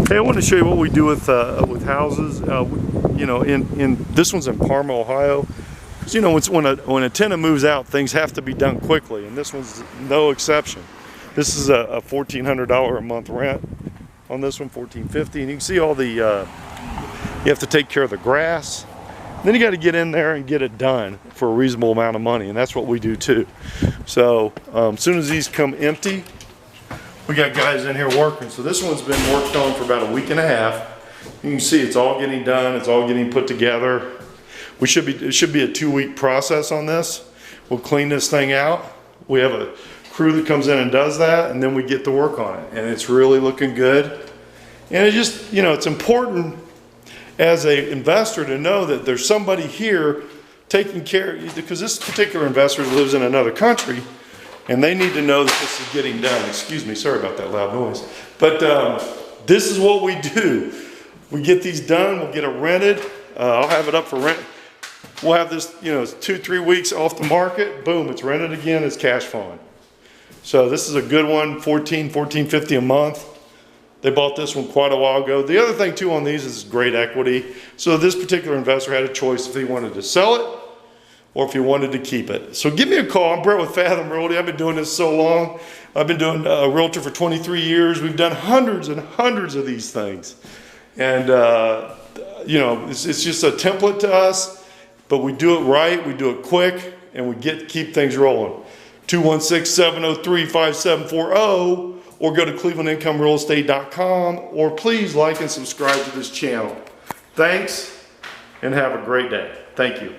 Hey, I want to show you what we do with houses. You know, in this one's in Parma, Ohio. Because you know, when a tenant moves out, things have to be done quickly, and this one's no exception. This is a $1,400 a month rent on this one, $1,450, and you can see all the. You have to take care of the grass. Then you got to get in there and get it done for a reasonable amount of money, and that's what we do too. So as soon as these come empty, we got guys in here working. So this one's been worked on for about a week and a half. You can see it's all getting done. It's all getting put together. It should be a 2-week process on this. We'll clean this thing out. We have a crew that comes in and does that, and then we get to work on it. And it's really looking good. And it just, you know, it's important as an investor to know that there's somebody here taking care, because this particular investor lives in another country, and they need to know that this is getting done. Excuse me, sorry about that loud noise. But this is what we do. We get these done, we'll get it rented. I'll have it up for rent. We'll have this, you know, 2-3 weeks off the market. Boom, it's rented again, it's cash flowing. So this is a good one, $14.50 a month. They bought this one quite a while ago. The other thing too on these is great equity. So this particular investor had a choice if he wanted to sell it or if he wanted to keep it. So give me a call. I'm Brett with Fathom Realty. I've been doing this so long. I've been doing a realtor for 23 years. We've done hundreds and hundreds of these things. And you know, it's just a template to us, but we do it right, we do it quick, and we keep things rolling. 216-703-5740, or go to clevelandincomerealestate.com, or please like and subscribe to this channel. Thanks, and have a great day. Thank you.